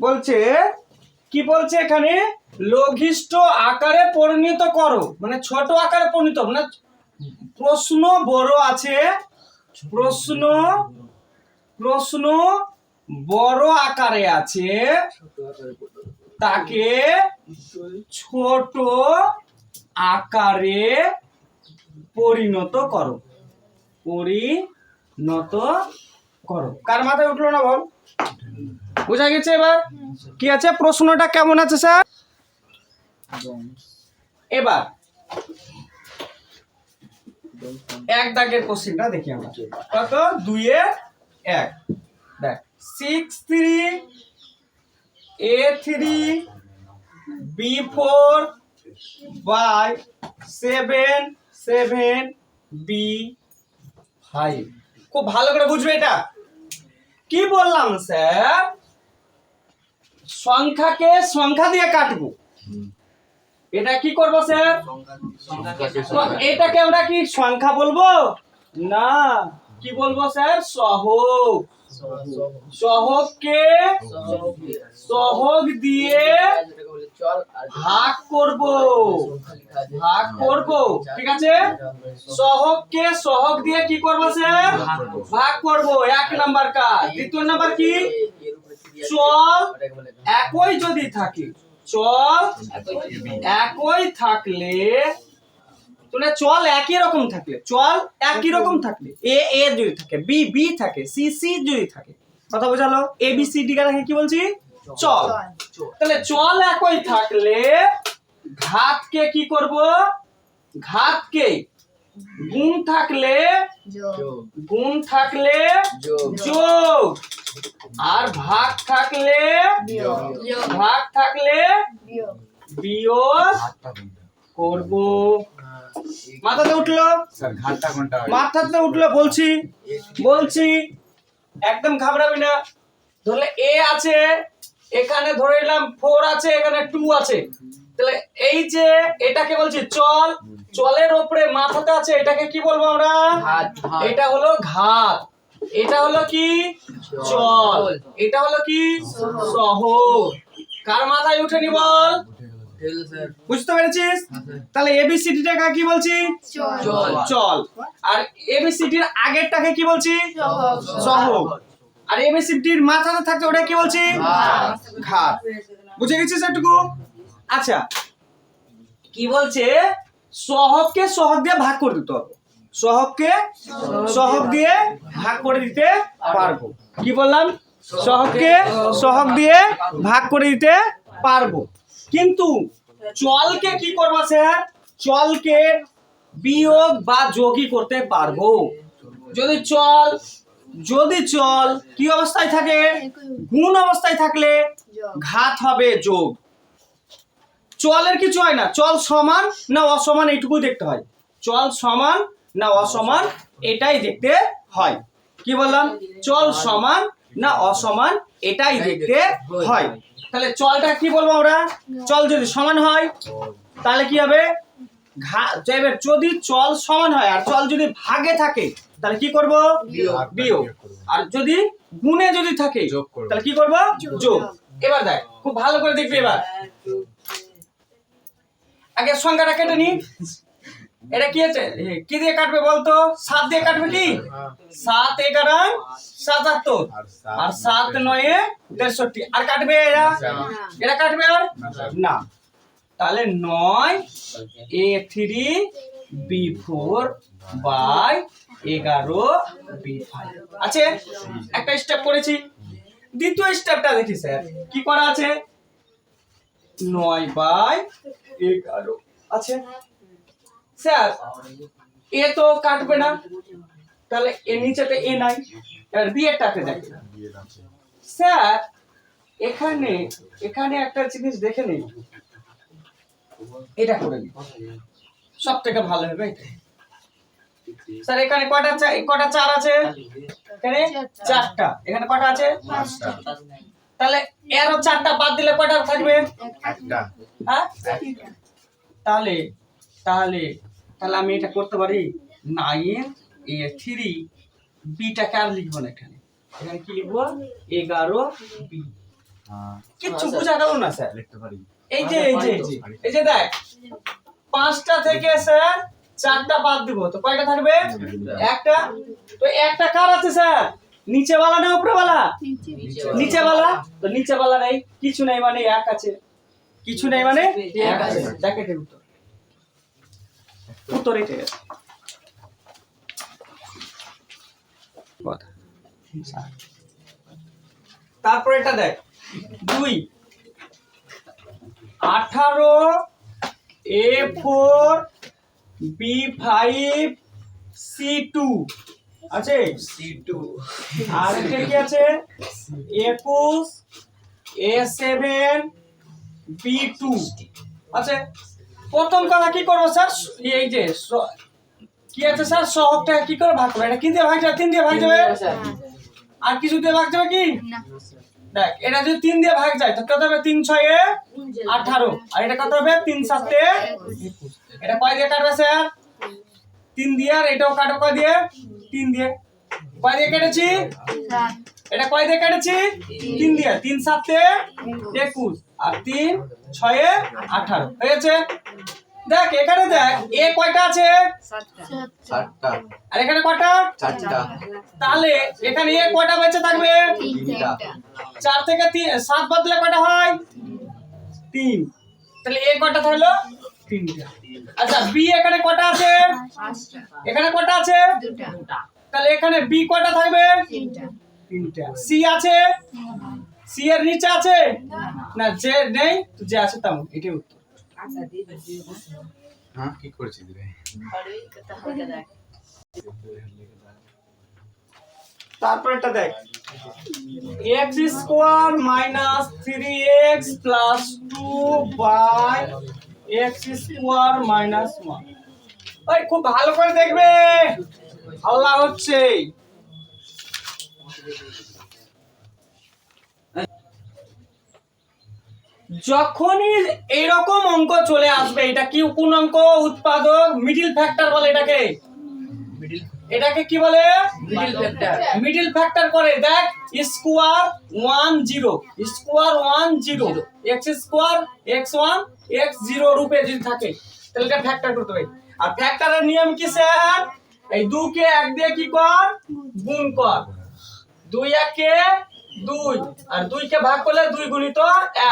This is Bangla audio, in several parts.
বলছে কি বলছে এখানে, লঘিষ্ঠ আকারে পরিণত করো, মানে ছোট আকারে পরিণত, মানে প্রশ্ন বড় আছে, প্রশ্ন বড় আকারে আছে, তাকে ছোট আকারে পরিণত করো, কার মাথায় উঠলো না বল? বুঝা গেছে? এবার কি আছে, প্রশ্নটা কেমন আছে স্যার? এবার এক দাগের কোশ্চেনটা দেখি আমরা, কত 2-1 দেখ, 6-3 A3 by 7 খুব ভালো করে বুঝবে। এটা কি বললাম স্যার, সংখ্যাকে সংখ্যা দিয়ে কাটবো। এটা কি করব স্যার? এটাকে আমরা কি সংখ্যা বলবো না, কি বলবো স্যার? সহগ। সহগকে সহগ দিয়ে ভাগ করব, ঠিক আছে? সহগকে সহগ দিয়ে কি করব স্যার? ভাগ করব, 1 নাম্বার কাজ। দ্বিতীয় নাম্বার কি, চল একই যদি থাকে, চল একই থাকলে, মানে চল একই রকম থাকলে, চল একই রকম থাকলে, এ এ যদি থাকে, বি বি থাকে, সি সি যদি থাকে, কথা বোঝালো? এ বি সি ডি কাকে কি বলছি? চল। তাহলে চল একই থাকলে ঘাতকে কি করব? ঘাতকে গুণ থাকলে যোগ, আর ভাগ থাকলে বিয়োগ করব। মাথাতে উঠলো? মাথাতে উঠলো, বলছি একদম ঘাবড়াবি না। ধরলে এ আছে, এখানে ধরে নিলাম 4 আছে, এখানে 2 আছে, তাহলে এই যে এটাকে বলছি চল, চলের উপরে মাথাতে আছে, এটাকে কি বলবো আমরা? এটা হলো ঘাত, এটা হলো কি চল, এটা হলো কি সহগ। কার মাথায় উঠেনি বল? বুঝতে পেরেছিস? তাহলে এবিসিডি টাকে কি বলছি? চল। আর এবিসিডির আগেরটাকে কি বলছি? সহগ। আর এবিসিডির মাথাতে থাকছে ওটা কি বলছি? ঘাত। বুঝে গেছিস এটুকু? আচ্ছা, কি বলছে, সহগকে সহগ দিয়ে ভাগ করে দিতে হবে, সহগকে সহগ দিয়ে ভাগ করে দিতে পারবো। কি বললাম? সহগকে সহগ দিয়ে ভাগ করে দিতে পারবো, কিন্তু চলকে কি করবো স্যার? চলকে বিয়োগ বা যোগই করতে পারবো। যদি চল কি অবস্থায় থাকে? গুণ অবস্থায় থাকলে ঘাত হবে যোগ। চলের কিছু হয় না, চল সমান না অসমান এইটুকু দেখতে হয়, চল সমান না অসমান এটাই দেখতে হয়। কি বললাম? চল সমান না অসমান এটাই দেখতে হয়। তাহলে চলটা কি বলবো আমরা? চল যদি সমান হয় তাহলে কি হবে? যদি চল সমান হয় আর চল যদি ভাগে থাকে তাহলে কি করব? বিয়োগ। আর যদি গুণে যদি থাকে তাহলে কি করব? যোগ। এবার দেখ, খুব ভালো করে দেখবি। এবার আগে সংখ্যাটা কেটে নি। এটা কি আছে? কি দিয়ে কাটবে বলতো? 7 দিয়ে কাটবে। কি 7 11 77 আর 7 9 63 আর কাটবে এরা কাটবে আর না। তাহলে 9 A3 B4 বাই 11 B5 আছে। একটা স্টেপ করেছি। দ্বিতীয় স্টেপটা দেখি স্যার কি করা আছে। 9 বাই 11 আছে স্যার। এ তো কাটবে না, তাহলে এর নিচেতে এ নাই। এবার বি এরটাকে দেখেন স্যার। এখানে একটা জিনিস দেখে নিন, এটা করে নিন, সব থেকে ভালো হবে এটা। স্যার এখানে কটা চার আছে? এখানে 4টা। এখানে কটা আছে? 5টা। তাহলে এর 4টা বাদ দিলে কটা থাকবে? 1টা। হ্যাঁ, তাহলে আমি এটা করতে পারি। 9A3 বিটাকে আর লিখবো না, এখানে কি লিখবো? 11B। কিচ্ছু বোঝা গেল না স্যার। এই যে দেখ 5টা থেকে স্যার 4টা বাদ দিব, তো কয়টা থাকবে? একটা। তো একটা কার আছে স্যার? নিচেওয়ালা না উপরেওয়ালা? নিচেওয়ালা। তো নিচেওয়ালা নেই, কিছু নেই মানে 1 আছে, কিছু নেই মানে 1 আছে। দেখ এটার উত্তর এটাই আছে। তারপর এটা দেখ 2 18 A4 B5 C2 আছে, C2। আর এটা কি আছে? 21 A7 B2 আছে। প্রথম কথা কি করব স্যার? এই যে কি আছে স্যার, সহগটা কি করে ভাগ করব? এটা কি দিয়ে ভাগ যাবে? 3 দিয়ে ভাগ যাবে। আর কিছু দিয়ে ভাগ যাবে কি না? দেখ এটা যদি 3 দিয়ে ভাগ যায় তো কত হবে? 3 6 এ 18। আর এটা কত হবে? 3 7 এ 21। এটা কয় দিয়ে কাটবে স্যার? 3 দিয়ে। আর এটাও কাটো কয় দিয়ে? 3 দিয়ে। কয় দিয়ে কেটেছি? 7। এটা কয় দিয়ে কেটেছি? 3 দিয়ে। 3 7 এ 21 আর 3 6 এ 18 হয়েছে। দেখ এখানে দেখ এ কয়টা আছে? 7টা। আর এখানে কয়টা? 4টা। তাহলে এখানে এ কয়টা বেঁচে থাকবে? 3টা। 4 থেকে 7 বদলে কয়টা হয়? 3। তাহলে এ কয়টা থাকলো? 3টা। আচ্ছা বি এখানে কয়টা আছে? 5টা। এখানে কয়টা আছে? 2টা। তাহলে এখানে বি কয়টা থাকবে? 3টা। সি আছে? সি এর নিচে আছে না? যে নেই, তো যে আছে তেমন। এটাই উত্তর। হ্যাঁ কি করেছিস রে? তারপর এটা দেখ x square minus 3x plus 2 by x square minus 1। ওই খুব ভালো করে দেখবে, হাল্লা হচ্ছে। যখনই এইরকম অঙ্ক চলে আসবে, এটা কি কোন অঙ্ক? উৎপাদক, মিডল ফ্যাক্টর বলে এটাকে। এটাকে কি বলে? Middle factor. মিডল ফ্যাক্টর করে দেখ square 1 0 square 1 0 x square x1 x0 রূপে যদি থাকে তাহলে এটা ফ্যাক্টর করতে হবে। আর ফ্যাক্টরের নিয়ম কি স্যার? এই 2 কে 1 দিয়ে কি কর? গুণ কর। 2 1 কে 2 আর 2 কে ভাগ করলে 2 গুণিত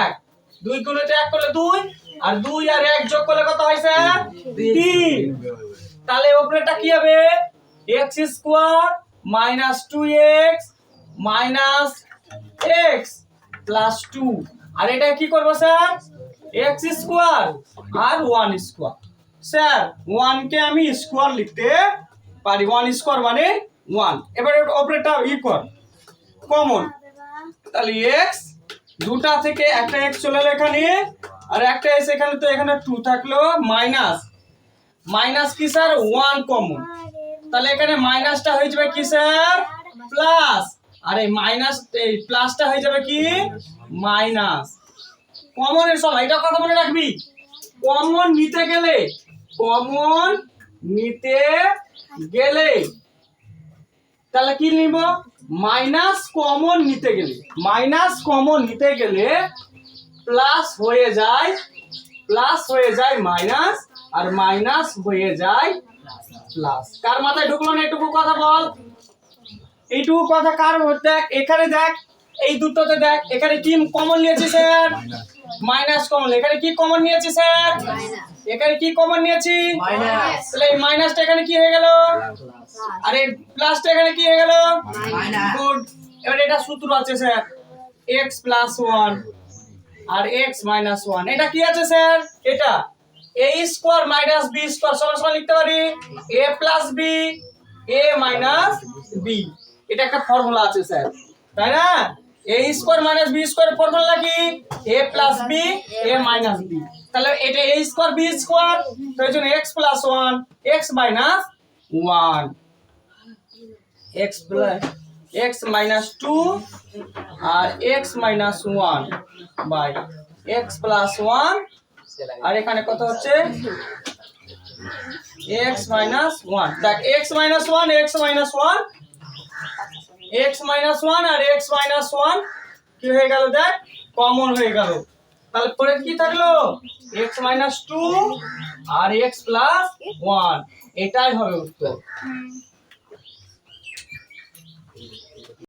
1, 2 গুণিত 1 করলে 2 আর 2 আর 1 যোগ করলে কত হয় স্যার? 3। তাহলে উপরেটা কি হবে? x square minus 2x minus x plus 2। আর এটা কি করব স্যার? x স্কয়ার আর 1 স্কয়ার। স্যার 1 কে আমি স্কয়ার লিখতে পারি, 1 স্কয়ার মানে 1। এবারে অপারেটর ই কর কমন, তাহলে x দুটা থেকে একটা x চলে এলো এখানে আর একটা s এখানে, তো এখানে 2 থাকলো মাইনাস মাইনাস কি স্যার? 1 কমন। তাহলে এখানে মাইনাসটা হয়ে যাবে কি স্যার? প্লাস। আর এই মাইনাস এই প্লাসটা হয়ে যাবে কি? মাইনাস। কমনের সময় এটা কথা মনে রাখবি, কমন নিতে গেলে তাহলে কি নিব? মাইনাস কমন নিতে গেলে প্লাস হয়ে যায় মাইনাস, আর মাইনাস হয়ে যায় প্লাস। কার মাথায় ঢুকলো না এটুকু কথা বল? এইটুকু কথা কার? দেখ এখানে দেখ এই দুটোতে দেখ এখানে কি কমন নিয়েছি স্যার? Minus common. এখানে কি কমন নিয়েছি স্যার? এখানে কি কমন নিয়েছি? মাইনাস। তাহলে এই মাইনাসটা এখানে কি হয়ে গেল? আর এই প্লাসটা এখানে কি হয়ে গেল? মাইনাস। গুড। এবারে এটা সূত্র আছে স্যার x প্লাস 1 আর x মাইনাস 1। এটা কি আছে স্যার? এটা a square minus b square সমান লিখতে পারি a plus b a minus b। এটা একটা ফর্মুলা আছে স্যার, তাই না? a square minus b square formula কি? a plus b a minus b। তাহলে এটা a স্কয়ার b স্কয়ার, তো এজন্য x plus 1 x minus 1 x minus 2 আর x minus 1 by x plus 1 আর এখানে কত হচ্ছে? x minus 1। দেখ x মাইনাস 1 x মাইনাস 1 আর x মাইনাস 1 কি হয়ে গেল দেখ, কমন হয়ে গেল। তাহলে পরে কি থাকলো, x - 2 আর x + 1, এটাই হবে উত্তর।